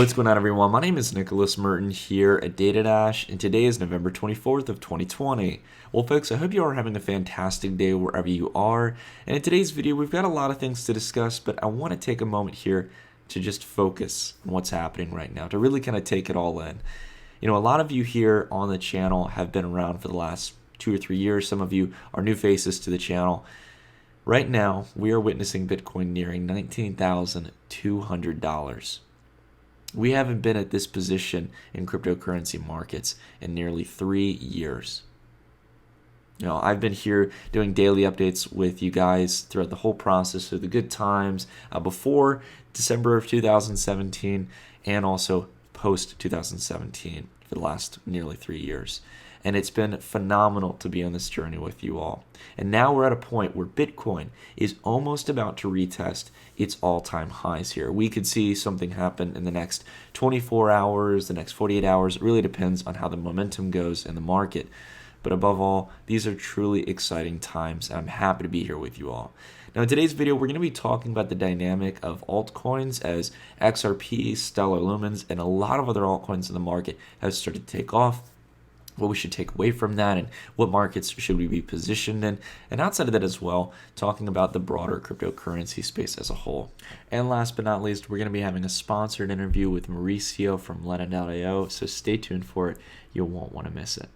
What's going on, everyone? My name is Nicholas Merton here at DataDash, and today is November 24th of 2020. Well, folks, I hope you are having a fantastic day wherever you are. And in today's video, we've got a lot of things to discuss, but I want to take a moment here to just focus on what's happening right now, to really kind of take it all in. You know, a lot of you here on the channel have been around for the last 2 or 3 years. Some of you are new faces to the channel. Right now, we are witnessing Bitcoin nearing $19,200. We haven't been at this position in cryptocurrency markets in nearly 3 years. You know, I've been here doing daily updates with you guys throughout the whole process through the good times before December of 2017 and also post 2017 for the last nearly 3 years. And it's been phenomenal to be on this journey with you all. And now we're at a point where Bitcoin is almost about to retest its all-time highs here. We could see something happen in the next 24 hours, the next 48 hours. It really depends on how the momentum goes in the market. But above all, these are truly exciting times, and I'm happy to be here with you all. Now, in today's video, we're going to be talking about the dynamic of altcoins as XRP, Stellar Lumens, and a lot of other altcoins in the market have started to take off. What we should take away from that and what markets should we be positioned in, and outside of that as well, talking about the broader cryptocurrency space as a whole. And last but not least, we're going to be having a sponsored interview with Mauricio from NANO, so stay tuned for it. You won't want to miss it.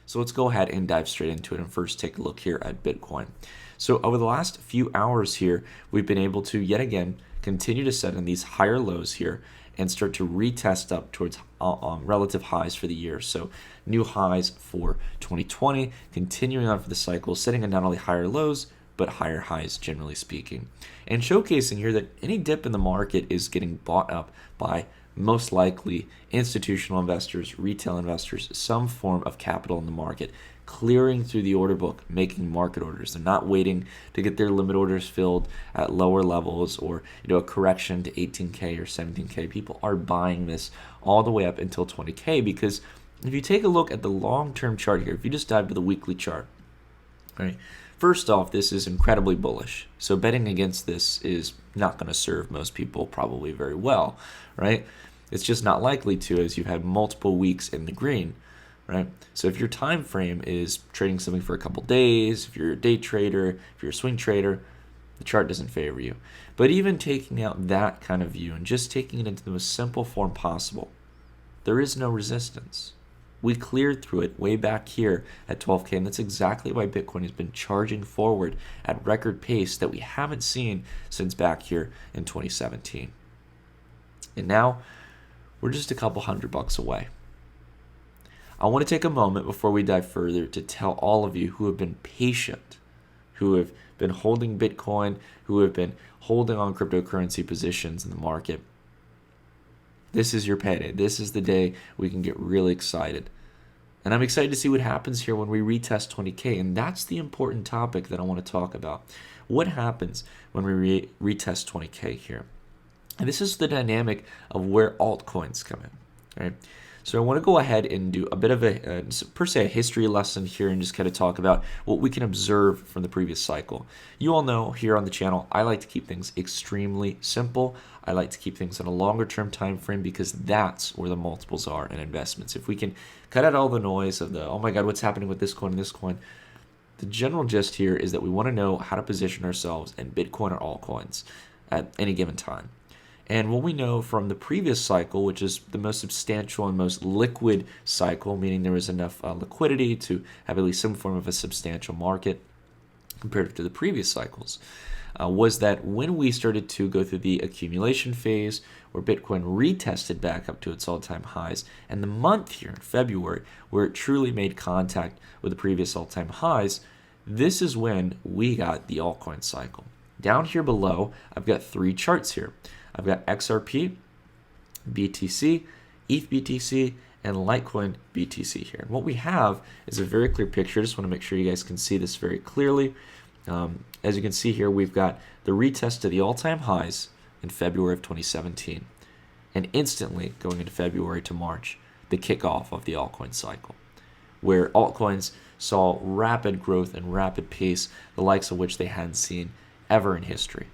So let's go ahead and dive straight into it and first take a look here at Bitcoin. So over the last few hours here, we've been able to yet again continue to set in these higher lows here and start to retest up towards relative highs for the year. So new highs for 2020, continuing on for the cycle, setting in not only higher lows, but higher highs generally speaking. And showcasing here that any dip in the market is getting bought up by most likely institutional investors, retail investors, some form of capital in the market, clearing through the order book, making market orders. They're not waiting to get their limit orders filled at lower levels or a correction to 18K or 17K. People are buying this all the way up until 20K because if you take a look at the long-term chart here, if you just dive to the weekly chart, right? First off, this is incredibly bullish. So betting against this is not going to serve most people probably very well, right? It's just not likely to, as you've had multiple weeks in the green, right? So if your time frame is trading something for a couple days, if you're a day trader, if you're a swing trader, the chart doesn't favor you. But even taking out that kind of view and just taking it into the most simple form possible, there is no resistance. We cleared through it way back here at 12K, and that's exactly why Bitcoin has been charging forward at record pace that we haven't seen since back here in 2017. And now we're just a couple $100 away. I want to take a moment before we dive further to tell all of you who have been patient, who have been holding Bitcoin, who have been holding on cryptocurrency positions in the market. This is your payday. This is the day we can get really excited. And I'm excited to see what happens here when we retest 20K. And that's the important topic that I want to talk about. What happens when we retest 20K here? And this is the dynamic of where altcoins come in, right? So I want to go ahead and do a bit of a history lesson here and just kind of talk about what we can observe from the previous cycle. You all know here on the channel, I like to keep things extremely simple. I like to keep things on a longer term time frame because that's where the multiples are in investments. If we can cut out all the noise of the, oh my God, what's happening with this coin and this coin, the general gist here is that we want to know how to position ourselves in Bitcoin or altcoins at any given time. And what we know from the previous cycle, which is the most substantial and most liquid cycle, meaning there was enough liquidity to have at least some form of a substantial market compared to the previous cycles, was that when we started to go through the accumulation phase where Bitcoin retested back up to its all-time highs, and the month here in February where it truly made contact with the previous all-time highs, this is when we got the altcoin cycle. Down here below, I've got 3 charts here. I've got XRP, BTC, ETH BTC, and Litecoin BTC here. And what we have is a very clear picture. I just want to make sure you guys can see this very clearly. As you can see here, we've got the retest to the all-time highs in February of 2017. And instantly, going into February to March, the kickoff of the altcoin cycle, where altcoins saw rapid growth and rapid pace, the likes of which they hadn't seen ever in history.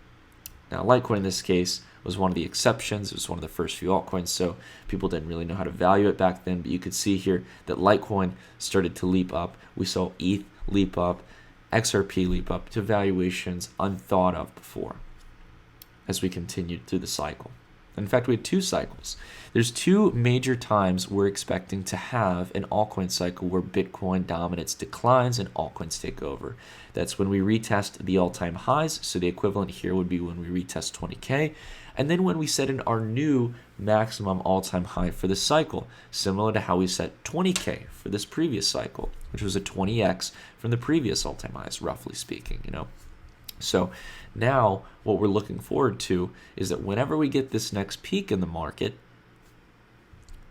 Now, Litecoin in this case was one of the exceptions. It was one of the first few altcoins, so people didn't really know how to value it back then. But you could see here that Litecoin started to leap up. We saw ETH leap up, XRP leap up to valuations unthought of before as we continued through the cycle. In fact, we had 2 cycles. There's 2 major times we're expecting to have an altcoin cycle where Bitcoin dominance declines and altcoins take over. That's when we retest the all-time highs, so the equivalent here would be when we retest 20K, and then when we set in our new maximum all-time high for the cycle, similar to how we set 20K for this previous cycle, which was a 20x from the previous all-time highs, roughly speaking, So now what we're looking forward to is that whenever we get this next peak in the market,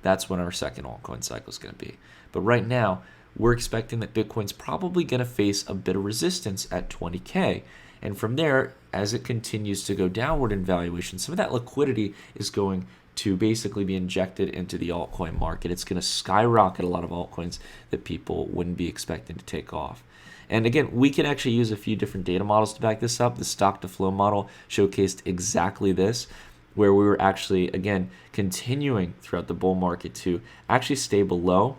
that's when our second altcoin cycle is going to be. But right now, we're expecting that Bitcoin's probably going to face a bit of resistance at 20K. And from there, as it continues to go downward in valuation, some of that liquidity is going to basically be injected into the altcoin market. It's going to skyrocket a lot of altcoins that people wouldn't be expecting to take off. And again, we can actually use a few different data models to back this up. The stock to flow model showcased exactly this, where we were actually, again, continuing throughout the bull market to actually stay below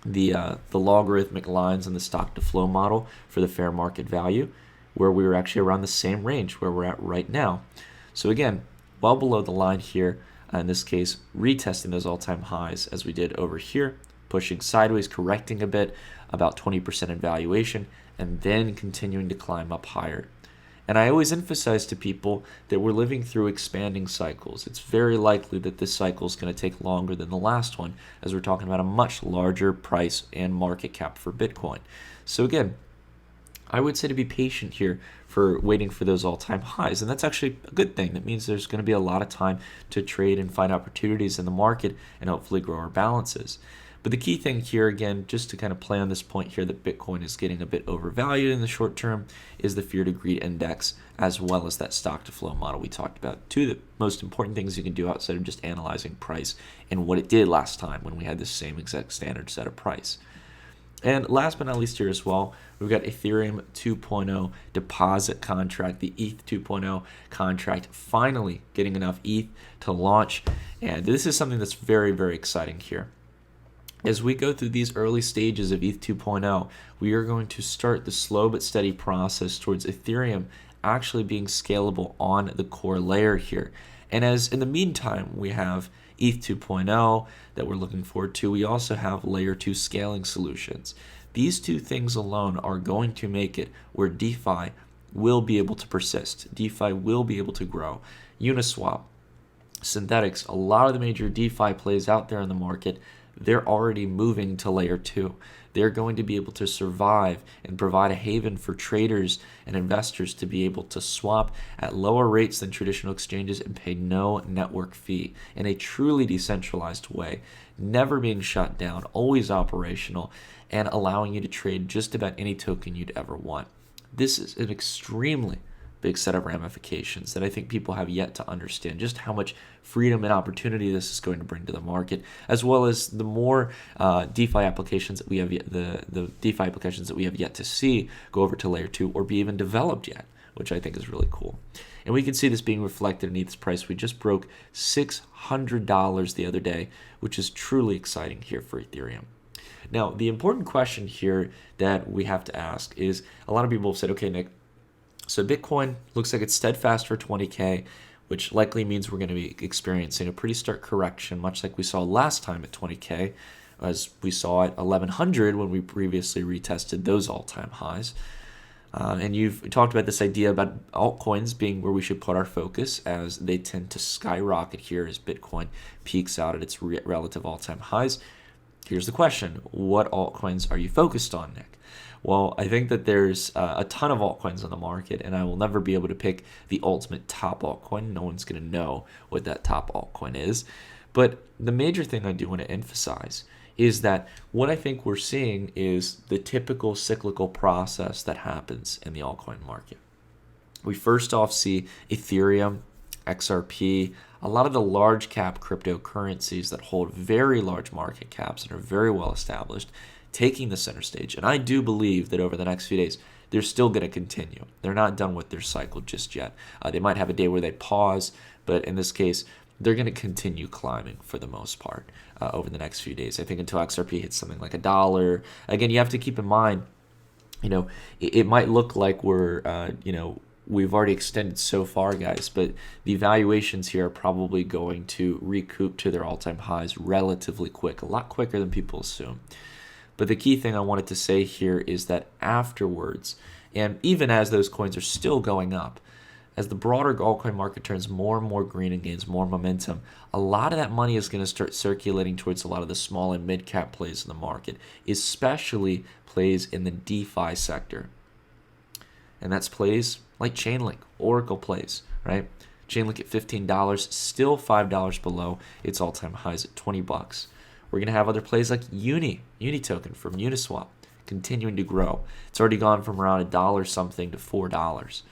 the logarithmic lines in the stock to flow model for the fair market value, where we were actually around the same range where we're at right now. So again, well below the line here, in this case, retesting those all-time highs as we did over here, pushing sideways, correcting a bit, about 20% in valuation, and then continuing to climb up higher. And I always emphasize to people that we're living through expanding cycles. It's very likely that this cycle is going to take longer than the last one, as we're talking about a much larger price and market cap for Bitcoin. So again, I would say to be patient here for waiting for those all-time highs, and that's actually a good thing. That means there's going to be a lot of time to trade and find opportunities in the market and hopefully grow our balances. But the key thing here, again, just to kind of play on this point here that Bitcoin is getting a bit overvalued in the short term, is the fear to greed index, as well as that stock to flow model we talked about. 2 of the most important things you can do outside of just analyzing price and what it did last time when we had the same exact standard set of price. And last but not least here as well, we've got Ethereum 2.0 deposit contract, the ETH 2.0 contract, finally getting enough ETH to launch. And this is something that's very, very exciting here. As we go through these early stages of ETH 2.0, we are going to start the slow but steady process towards Ethereum actually being scalable on the core layer here. And as in the meantime, we have ETH 2.0 that we're looking forward to, we also have layer 2 scaling solutions. These 2 things alone are going to make it where DeFi will be able to persist. DeFi will be able to grow. Uniswap, Synthetics, a lot of the major DeFi plays out there in the market, they're already moving to layer 2. They're going to be able to survive and provide a haven for traders and investors to be able to swap at lower rates than traditional exchanges and pay no network fee in a truly decentralized way, never being shut down, always operational, and allowing you to trade just about any token you'd ever want. This is an extremely big set of ramifications that I think people have yet to understand just how much freedom and opportunity this is going to bring to the market, as well as the more DeFi applications that we have yet, the DeFi applications that we have yet to see go over to layer 2 or be even developed yet, which I think is really cool. And we can see this being reflected in ETH's price. We just broke $600 the other day, which is truly exciting here for Ethereum. Now, the important question here that we have to ask is, a lot of people have said, okay, Nick, so Bitcoin looks like it's steadfast for 20K, which likely means we're going to be experiencing a pretty stark correction, much like we saw last time at 20K, as we saw at 1100 when we previously retested those all-time highs. And you've talked about this idea about altcoins being where we should put our focus, as they tend to skyrocket here as Bitcoin peaks out at its relative all-time highs. Here's the question: what altcoins are you focused on, Nick? Well, I think that there's a ton of altcoins on the market, and I will never be able to pick the ultimate top altcoin. No one's going to know what that top altcoin is. But the major thing I do want to emphasize is that what I think we're seeing is the typical cyclical process that happens in the altcoin market. We first off see Ethereum, XRP, a lot of the large cap cryptocurrencies that hold very large market caps and are very well established, taking the center stage. And I do believe that over the next few days, they're still going to continue. They're not done with their cycle just yet. They might have a day where they pause, But in this case, they're going to continue climbing for the most part over the next few days. I think until XRP hits something like $1. Again, you have to keep in mind, it might look like we've already extended so far, guys, but the valuations here are probably going to recoup to their all-time highs relatively quick, a lot quicker than people assume. But the key thing I wanted to say here is that afterwards, and even as those coins are still going up, as the broader altcoin market turns more and more green and gains more momentum, a lot of that money is going to start circulating towards a lot of the small and mid-cap plays in the market, especially plays in the DeFi sector. And that's plays like Chainlink, Oracle plays, right? Chainlink at $15, still $5 below its all-time highs at $20. We're going to have other plays like Uni token from Uniswap, continuing to grow. It's already gone from around $1 something to $4.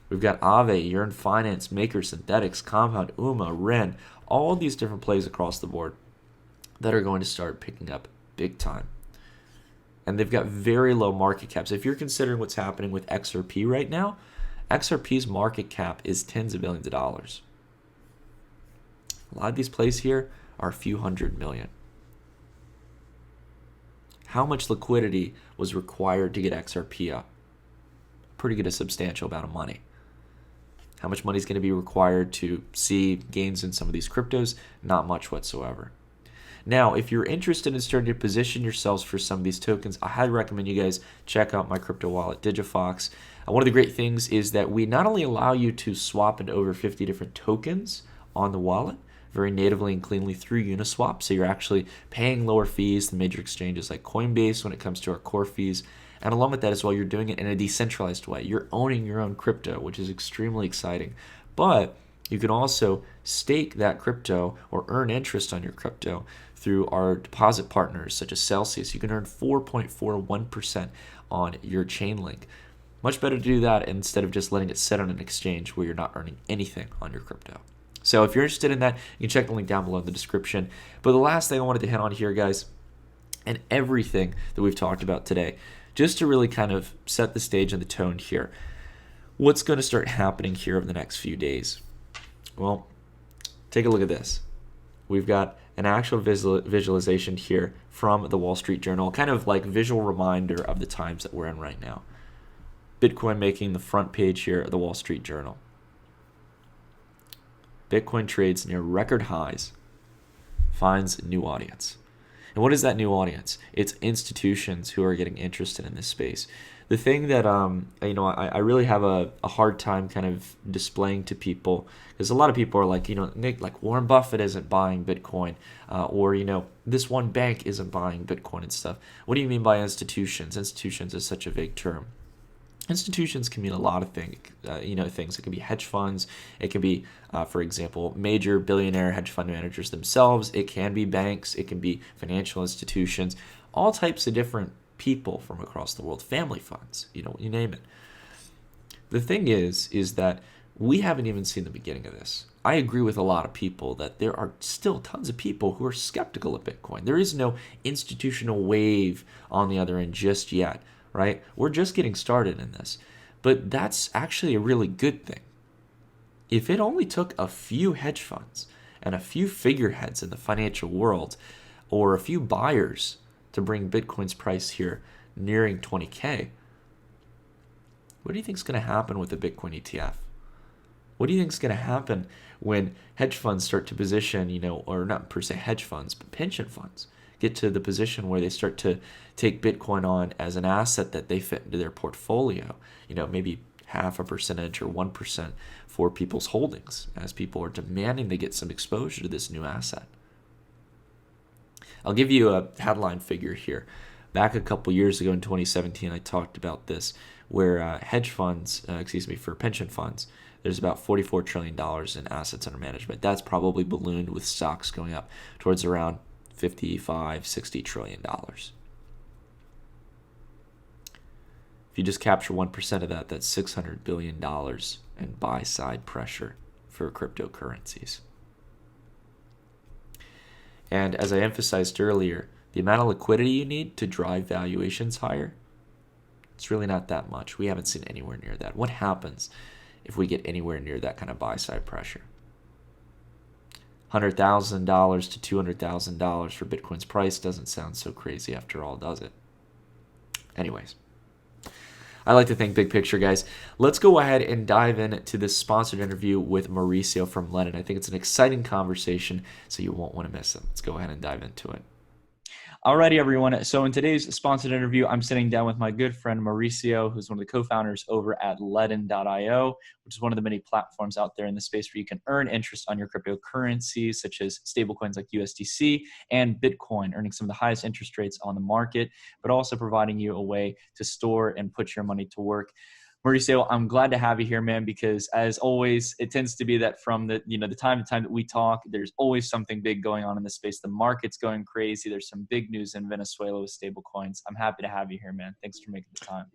We've got Aave, Yearn Finance, Maker Synthetics, Compound, UMA, Ren, all these different plays across the board that are going to start picking up big time. And they've got very low market caps. If you're considering what's happening with XRP right now, XRP's market cap is tens of billions of dollars. A lot of these plays here are a few hundred million. How much liquidity was required to get XRP up? Pretty good, a substantial amount of money. How much money is going to be required to see gains in some of these cryptos? Not much whatsoever. Now, if you're interested in starting to position yourselves for some of these tokens, I highly recommend you guys check out my crypto wallet, Digifox. One of the great things is that we not only allow you to swap into over 50 different tokens on the wallet, very natively and cleanly through Uniswap, so you're actually paying lower fees than major exchanges like Coinbase when it comes to our core fees. And along with that as well, you're doing it in a decentralized way. You're owning your own crypto, which is extremely exciting. But you can also stake that crypto or earn interest on your crypto through our deposit partners such as Celsius. You can earn 4.41% on your Chainlink. Much better to do that instead of just letting it sit on an exchange where you're not earning anything on your crypto. So if you're interested in that, you can check the link down below in the description. But the last thing I wanted to hit on here, guys, and everything that we've talked about today, just to really kind of set the stage and the tone here, what's going to start happening here over the next few days? Well, take a look at this. We've got an actual visualization here from the Wall Street Journal, kind of like visual reminder of the times that we're in right now. Bitcoin making the front page here of the Wall Street Journal. Bitcoin trades near record highs, finds new audience. And what is that new audience? It's institutions who are getting interested in this space. The thing that I really have a hard time kind of displaying to people, because a lot of people are like, Nick, like Warren Buffett isn't buying Bitcoin, or this one bank isn't buying Bitcoin and stuff. What do you mean by institutions? Institutions is such a vague term. Institutions can mean a lot of things. Things. It can be hedge funds. It can be, for example, major billionaire hedge fund managers themselves. It can be banks. It can be financial institutions. All types of different people from across the world. Family funds. You name it. The thing is that we haven't even seen the beginning of this. I agree with a lot of people that there are still tons of people who are skeptical of Bitcoin. There is no institutional wave on the other end just yet. Right? We're just getting started in this. But that's actually a really good thing. If it only took a few hedge funds and a few figureheads in the financial world or a few buyers to bring Bitcoin's price here nearing 20K, what do you think is going to happen with the Bitcoin ETF? What do you think is going to happen when hedge funds start to position, or not per se hedge funds, but pension funds, get to the position where they start to take Bitcoin on as an asset that they fit into their portfolio, maybe 0.5% or 1% for people's holdings, as people are demanding they get some exposure to this new asset. I'll give you a headline figure here. Back a couple years ago in 2017, I talked about this, where for pension funds, there's about $44 trillion in assets under management. That's probably ballooned with stocks going up towards around $55-60 trillion. If you just capture 1% of that, that's $600 billion in buy-side pressure for cryptocurrencies. And as I emphasized earlier, the amount of liquidity you need to drive valuations higher, it's really not that much. We haven't seen anywhere near that. What happens if we get anywhere near that kind of buy-side pressure? $100,000 to $200,000 for Bitcoin's price doesn't sound so crazy after all, does it? Anyways, I like to think big picture, guys. Let's go ahead and dive into this sponsored interview with Mauricio from Lenin. I think it's an exciting conversation, so you won't want to miss it. Let's go ahead and dive into it. Alrighty, everyone. So in today's sponsored interview, I'm sitting down with my good friend Mauricio, who's one of the co-founders over at Ledn.io, which is one of the many platforms out there in the space where you can earn interest on your cryptocurrencies, such as stablecoins like USDC and Bitcoin, earning some of the highest interest rates on the market, but also providing you a way to store and put your money to work. Mauricio, I'm glad to have you here, man, because as always, it tends to be that from the time to time that we talk, there's always something big going on in the space. The market's going crazy. There's some big news in Venezuela with stable coins. I'm happy to have you here, man. Thanks for making the time.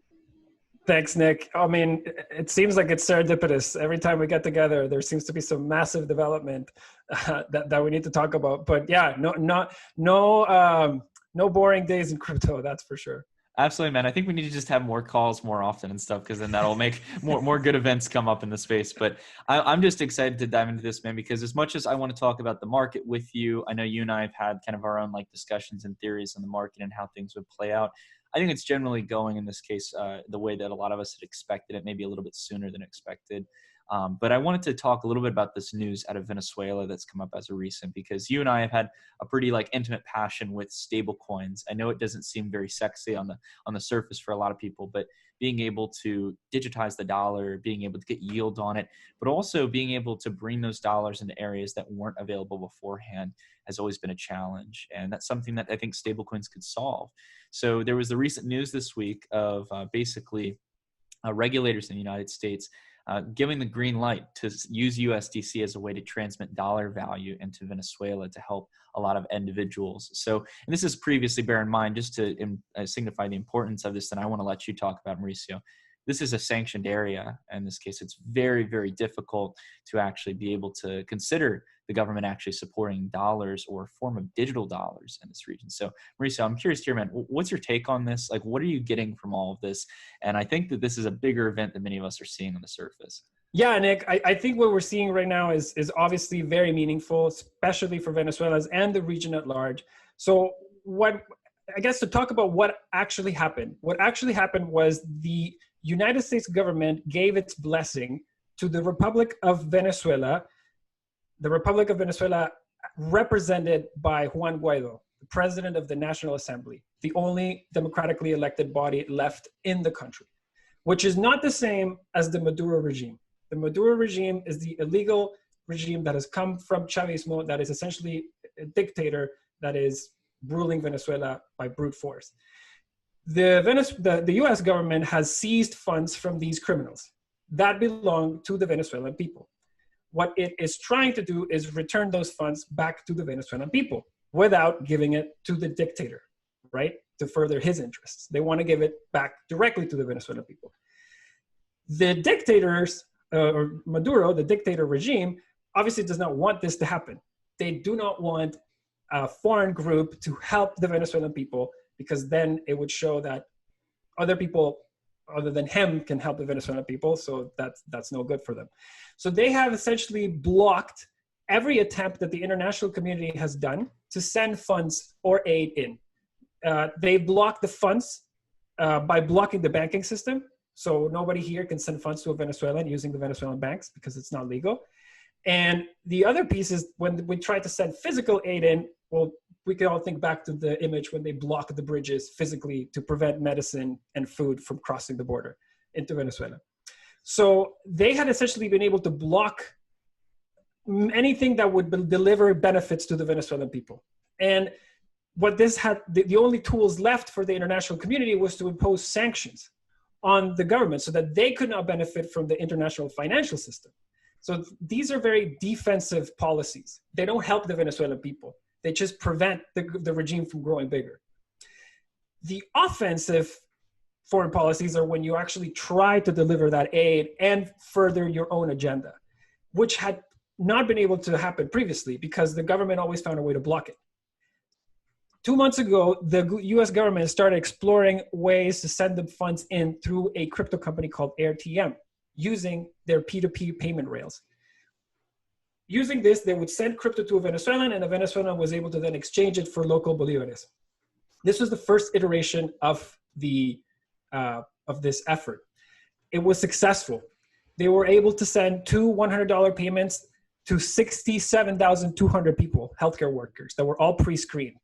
Thanks, Nick. I mean, it seems like it's serendipitous. Every time we get together, there seems to be some massive development that we need to talk about. But yeah, no boring days in crypto, that's for sure. Absolutely, man. I think we need to just have more calls more often and stuff, because then that'll make more good events come up in the space. But I'm just excited to dive into this, man, because as much as I want to talk about the market with you, I know you and I have had kind of our own discussions and theories on the market and how things would play out. I think it's generally going in this case the way that a lot of us had expected it, maybe a little bit sooner than expected. But I wanted to talk a little bit about this news out of Venezuela that's come up as a recent, because you and I have had a pretty intimate passion with stable coins. I know it doesn't seem very sexy on the surface for a lot of people, but being able to digitize the dollar, being able to get yield on it, but also being able to bring those dollars into areas that weren't available beforehand has always been a challenge. And that's something that I think stablecoins could solve. So there was the recent news this week of basically regulators in the United States giving the green light to use USDC as a way to transmit dollar value into Venezuela to help a lot of individuals. So, and this is previously, bear in mind, just to signify the importance of this, and I want to let you talk about, Mauricio. This is a sanctioned area. In this case, it's very, very difficult to actually be able to consider the government actually supporting dollars or a form of digital dollars in this region. So, Mauricio, I'm curious here, man, what's your take on this? What are you getting from all of this? And I think that this is a bigger event than many of us are seeing on the surface. Yeah, Nick, I think what we're seeing right now is obviously very meaningful, especially for Venezuelans and the region at large. So I guess to talk about what actually happened was the United States government gave its blessing to the Republic of Venezuela, represented by Juan Guaido, the president of the National Assembly, the only democratically elected body left in the country, which is not the same as the Maduro regime. The Maduro regime is the illegal regime that has come from Chavismo, that is essentially a dictator that is ruling Venezuela by brute force. The US government has seized funds from these criminals that belong to the Venezuelan people. What it is trying to do is return those funds back to the Venezuelan people without giving it to the dictator, right? To further his interests. They want to give it back directly to the Venezuelan people. The dictators, or Maduro, the dictator regime, obviously does not want this to happen. They do not want a foreign group to help the Venezuelan people, because then it would show that other people other than him can help the Venezuelan people. So that's no good for them. So they have essentially blocked every attempt that the international community has done to send funds or aid in. They blocked the funds by blocking the banking system. So nobody here can send funds to a Venezuelan using the Venezuelan banks because it's not legal. And the other piece is when we try to send physical aid in, well, we can all think back to the image when they blocked the bridges physically to prevent medicine and food from crossing the border into Venezuela. So they had essentially been able to block anything that would deliver benefits to the Venezuelan people. And what this had, the only tools left for the international community was to impose sanctions on the government so that they could not benefit from the international financial system. So these are very defensive policies. They don't help the Venezuelan people. They just prevent the regime from growing bigger. The offensive foreign policies are when you actually try to deliver that aid and further your own agenda, which had not been able to happen previously because the government always found a way to block it. 2 months ago, the US government started exploring ways to send the funds in through a crypto company called AirTM using their P2P payment rails. Using this, they would send crypto to a Venezuelan, and a Venezuelan was able to then exchange it for local bolívares. This was the first iteration of this effort. It was successful. They were able to send two $100 payments to 67,200 people, healthcare workers that were all pre-screened.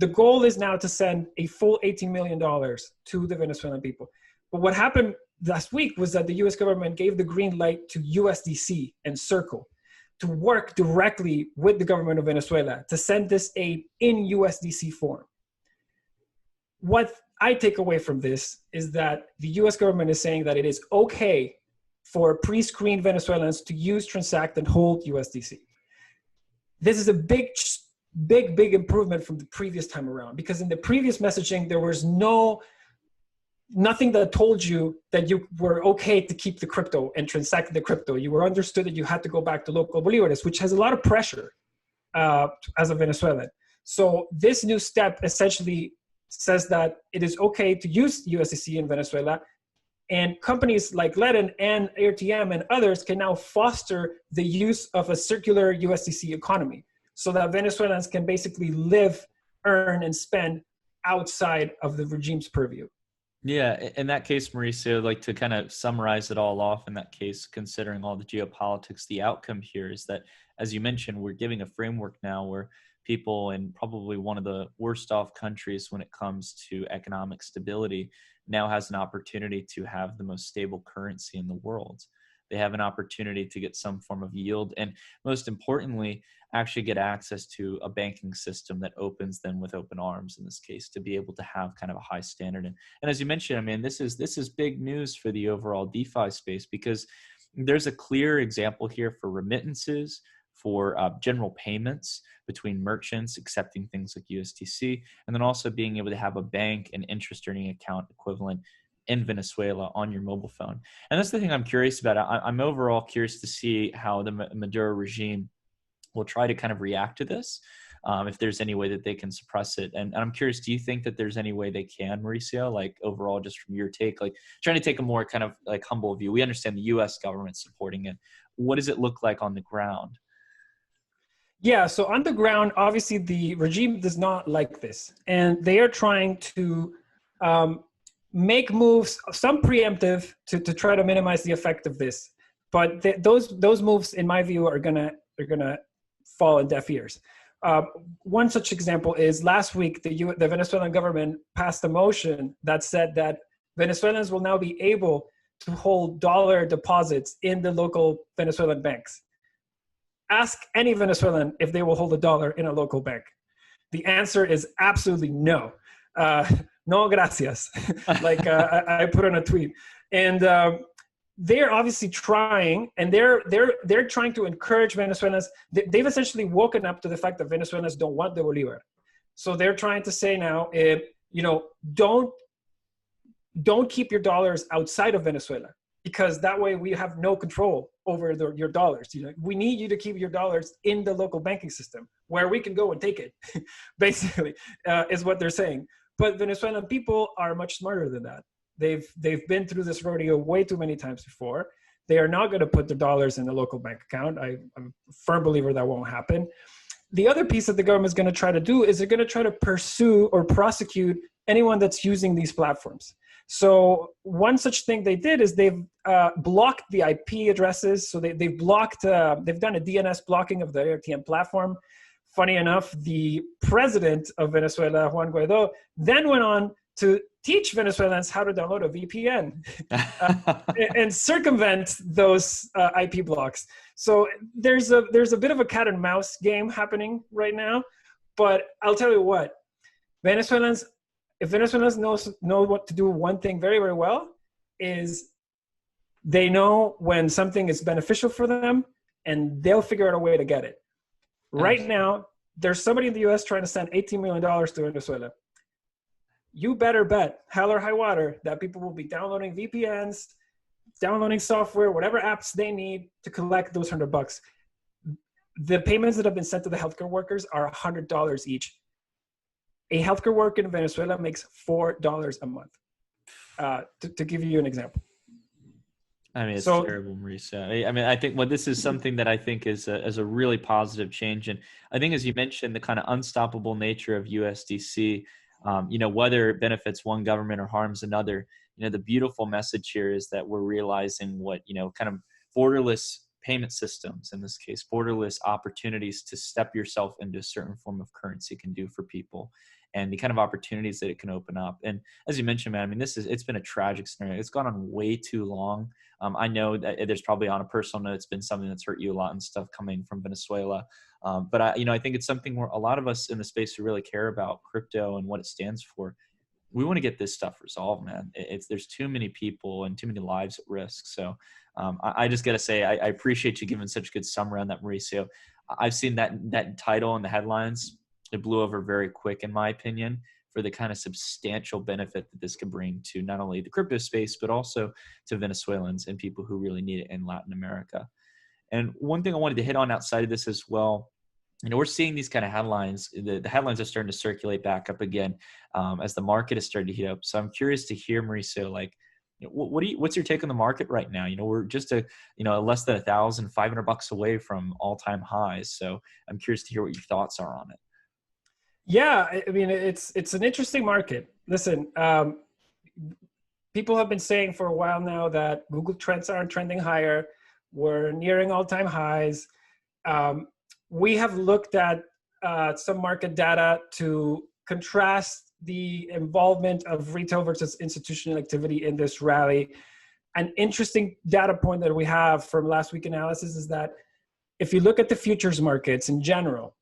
The goal is now to send a full $18 million to the Venezuelan people. But what happened last week was that the US government gave the green light to USDC and Circle to work directly with the government of Venezuela to send this aid in USDC form. What I take away from this is that the US government is saying that it is okay for pre-screened Venezuelans to use, transact, and hold USDC. This is a big improvement from the previous time around, because in the previous messaging, there was nothing that told you that you were okay to keep the crypto and transact the crypto. You were understood that you had to go back to local bolívares, which has a lot of pressure as a Venezuelan. So this new step essentially says that it is okay to use USDC in Venezuela, and companies like Ledin and AirTM and others can now foster the use of a circular USDC economy so that Venezuelans can basically live, earn, and spend outside of the regime's purview. Yeah, in that case, Mauricio, like to kind of summarize it all off in that case, considering all the geopolitics, the outcome here is that, as you mentioned, we're giving a framework now where people in probably one of the worst off countries when it comes to economic stability now has an opportunity to have the most stable currency in the world. They have an opportunity to get some form of yield, and most importantly, actually get access to a banking system that opens them with open arms in this case to be able to have kind of a high standard. And as you mentioned, I mean, this is big news for the overall DeFi space, because there's a clear example here for remittances, for general payments between merchants accepting things like USDC, and then also being able to have a bank and interest earning account equivalent in Venezuela on your mobile phone. And that's the thing I'm curious about. I'm overall curious to see how the Maduro regime will try to kind of react to this, if there's any way that they can suppress it. And I'm curious, do you think that there's any way they can, Mauricio, like overall, just from your take, like trying to take a more kind of like humble view? We understand the US government supporting it. What does it look like on the ground? Yeah, so on the ground, obviously the regime does not like this. And they are trying to make moves, some preemptive, to try to minimize the effect of this. But those moves, in my view, are gonna fall in deaf ears. One such example is last week, the Venezuelan government passed a motion that said that Venezuelans will now be able to hold dollar deposits in the local Venezuelan banks. Ask any Venezuelan if they will hold a dollar in a local bank. The answer is absolutely no. No gracias, like I put on a tweet. And they're obviously trying, and they're trying to encourage Venezuelans. They've essentially woken up to the fact that Venezuelans don't want the Bolivar. So they're trying to say now, don't keep your dollars outside of Venezuela, because that way we have no control over your dollars. We need you to keep your dollars in the local banking system where we can go and take it, basically, is what they're saying. But Venezuelan people are much smarter than that. They've been through this rodeo way too many times before. They are not going to put their dollars in the local bank account. I'm a firm believer that won't happen. The other piece that the government is going to try to do is they're going to try to pursue or prosecute anyone that's using these platforms. So one such thing they did is they've blocked the IP addresses. So they've blocked, they've done a DNS blocking of the AirTM platform. Funny enough, the president of Venezuela, Juan Guaido, then went on to teach Venezuelans how to download a VPN and circumvent those IP blocks. So there's a bit of a cat and mouse game happening right now. But I'll tell you what, if Venezuelans know what to do, one thing very, very well is they know when something is beneficial for them, and they'll figure out a way to get it. Right now, there's somebody in the US trying to send $18 million to Venezuela. You better bet, hell or high water, that people will be downloading VPNs, downloading software, whatever apps they need to collect those $100. The payments that have been sent to the healthcare workers are $100 each. A healthcare worker in Venezuela makes $4 a month, to give you an example. I mean, it's So terrible, Mauricio. I mean, I think this is something that I think is a really positive change, and I think, as you mentioned, the kind of unstoppable nature of USDC. Whether it benefits one government or harms another. The beautiful message here is that we're realizing what kind of borderless payment systems, in this case, borderless opportunities to step yourself into a certain form of currency can do for people, and the kind of opportunities that it can open up. And as you mentioned, man, I mean, it's been a tragic scenario. It's gone on way too long. I know that there's probably, on a personal note, it's been something that's hurt you a lot and stuff coming from Venezuela. But I think it's something where a lot of us in the space who really care about crypto and what it stands for, we want to get this stuff resolved, man. There's too many people and too many lives at risk. So I just got to say, I appreciate you giving such a good summary on that, Mauricio. I've seen that title and the headlines. It blew over very quick, in my opinion, for the kind of substantial benefit that this could bring to not only the crypto space, but also to Venezuelans and people who really need it in Latin America. And one thing I wanted to hit on outside of this as well, we're seeing these kind of headlines. The headlines are starting to circulate back up again as the market is starting to heat up. So I'm curious to hear, Mauricio, like, what's your take on the market right now? We're just less than $1,500 away from all-time highs. So I'm curious to hear what your thoughts are on it. Yeah, I mean, it's an interesting market. Listen, people have been saying for a while now that Google trends aren't trending higher. We're nearing all-time highs. We have looked at some market data to contrast the involvement of retail versus institutional activity in this rally. An interesting data point that we have from last week analysis is that if you look at the futures markets in general,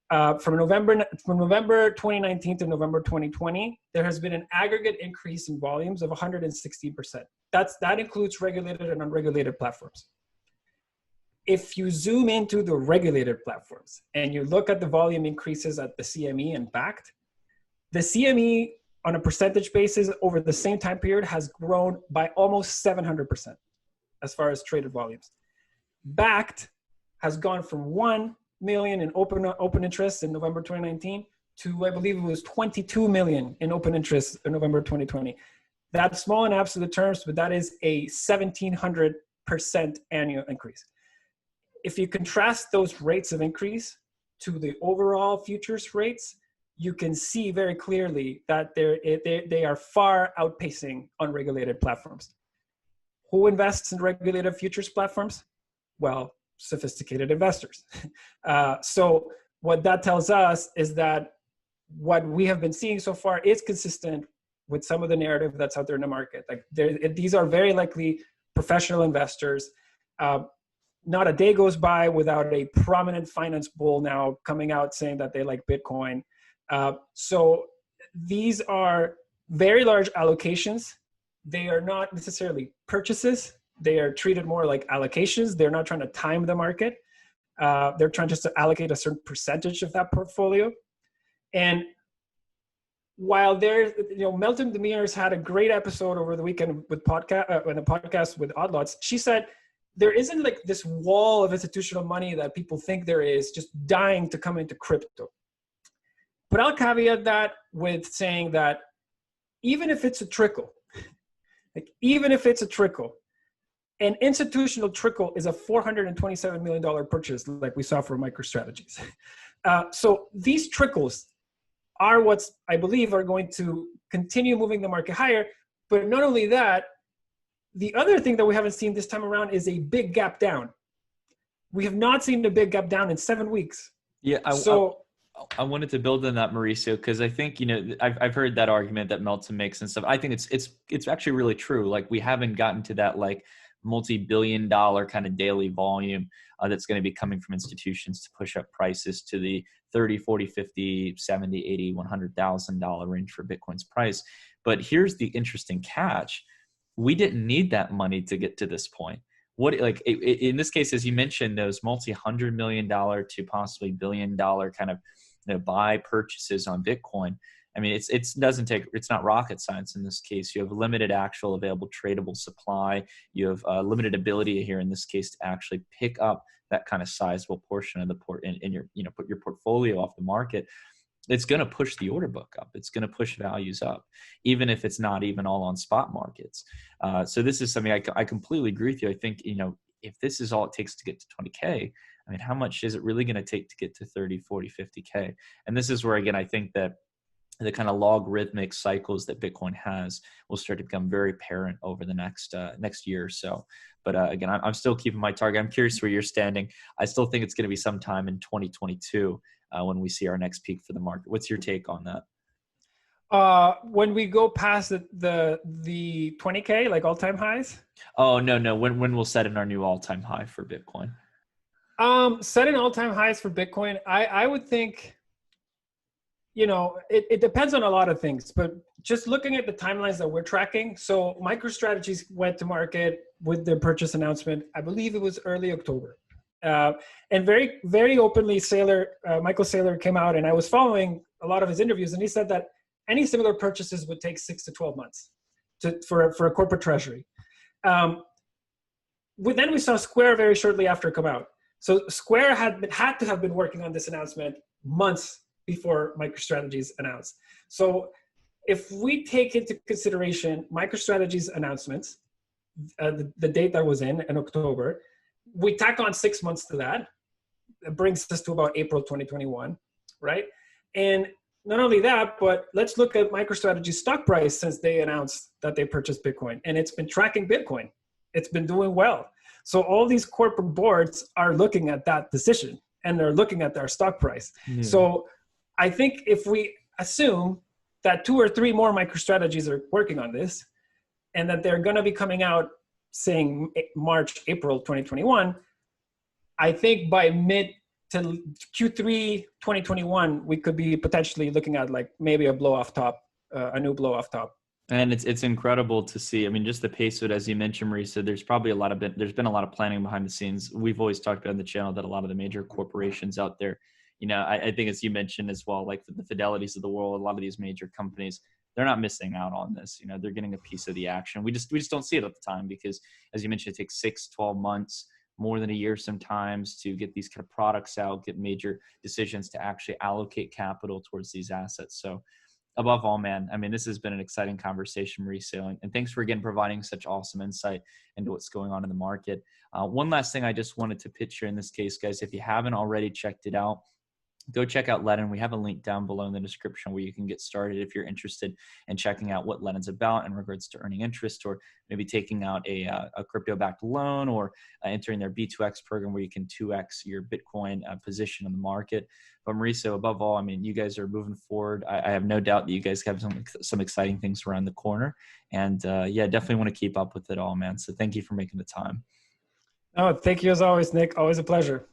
from November 2019 to November 2020, there has been an aggregate increase in volumes of 116%. That includes regulated and unregulated platforms. If you zoom into the regulated platforms and you look at the volume increases at the CME and Backed, the CME on a percentage basis over the same time period has grown by almost 700% as far as traded volumes. Backed has gone from 1 million in open interest in November 2019 to, I believe it was 22 million in open interest in November 2020. That's small in absolute terms, but that is a 1,700% annual increase. If you contrast those rates of increase to the overall futures rates, you can see very clearly that they are far outpacing unregulated platforms. Who invests in regulated futures platforms? Well, sophisticated investors. So what that tells us is that what we have been seeing so far is consistent with some of the narrative that's out there in the market. Like these are very likely professional investors. Not a day goes by without a prominent finance bull now coming out saying that they like Bitcoin. So these are very large allocations. They are not necessarily purchases. They are treated more like allocations. They're not trying to time the market. They're trying just to allocate a certain percentage of that portfolio. And while Melton Demir's had a great episode over the weekend with in a podcast with Oddlots, she said there isn't like this wall of institutional money that people think there is just dying to come into crypto. But I'll caveat that with saying that even if it's a trickle, an institutional trickle is a $427 million purchase like we saw for MicroStrategies. So these trickles are what I believe are going to continue moving the market higher. But not only that, the other thing that we haven't seen this time around is a big gap down. We have not seen a big gap down in 7 weeks. Yeah, I wanted to build on that, Mauricio, because I think I've heard that argument that Melton makes and stuff. I think it's actually really true. Like, we haven't gotten to that like multi-billion-dollar kind of daily volume that's going to be coming from institutions to push up prices to the 30, 40, 50, 70, 80, $100,000 range for Bitcoin's price. But here's the interesting catch. We didn't need that money to get to this point. In this case, as you mentioned, those multi-$100 million to possibly billion-dollar kind of buy purchases on Bitcoin. I mean, it's not rocket science in this case. You have limited actual available tradable supply. You have limited ability here in this case to actually pick up that kind of sizable portion of the put your portfolio off the market. it's going to push the order book up. It's going to push values up, even if it's not even all on spot markets. So this is something I completely agree with you. I think, if this is all it takes to get to 20K, I mean, how much is it really going to take to get to 30, 40, 50K? And this is where, again, I think that the kind of logarithmic cycles that Bitcoin has will start to become very apparent over the next year or so. But again, I'm still keeping my target. I'm curious where you're standing. I still think it's going to be sometime in 2022 when we see our next peak for the market. What's your take on that? When we go past the 20K, like all-time highs? Oh, no. When we'll set in our new all-time high for Bitcoin? Setting all-time highs for Bitcoin, I would think, it depends on a lot of things, but just looking at the timelines that we're tracking. So MicroStrategies went to market with their purchase announcement. I believe it was early October. And very, very openly, Michael Saylor came out, and I was following a lot of his interviews, and he said that any similar purchases would take 6 to 12 months for a corporate treasury. Then we saw Square very shortly after come out. So Square had to have been working on this announcement months before MicroStrategies announced. So if we take into consideration MicroStrategies announcements, the date that was in October, we tack on 6 months to that. It brings us to about April 2021, right? And not only that, but let's look at MicroStrategy's stock price since they announced that they purchased Bitcoin, and it's been tracking Bitcoin. It's been doing well. So all these corporate boards are looking at that decision, and they're looking at their stock price. Yeah. So I think if we assume that 2 or 3 more MicroStrategies are working on this, and that they're going to be coming out saying March, April 2021, I think by mid to Q3 2021, we could be potentially looking at like maybe a blow off top, a new blow off top. And it's incredible to see. I mean, just the pace of it, as you mentioned, Marisa, there's been a lot of planning behind the scenes. We've always talked about on the channel that a lot of the major corporations out there, I think as you mentioned as well, like the Fidelities of the world, a lot of these major companies, they're not missing out on this. They're getting a piece of the action. We just don't see it at the time because, as you mentioned, it takes 6, 12 months, more than a year sometimes to get these kind of products out, get major decisions to actually allocate capital towards these assets. So above all, man, I mean, this has been an exciting conversation, Mauricio, and thanks for, again, providing such awesome insight into what's going on in the market. One last thing I just wanted to pitch here in this case, guys, if you haven't already checked it out, go check out Ledn. We have a link down below in the description where you can get started if you're interested in checking out what Ledn's about in regards to earning interest, or maybe taking out a crypto-backed loan, or entering their B2X program where you can 2X your Bitcoin position in the market. But Mauricio, above all, I mean, you guys are moving forward. I have no doubt that you guys have some exciting things around the corner. And yeah, definitely want to keep up with it all, man. So thank you for making the time. Oh, thank you as always, Nick. Always a pleasure.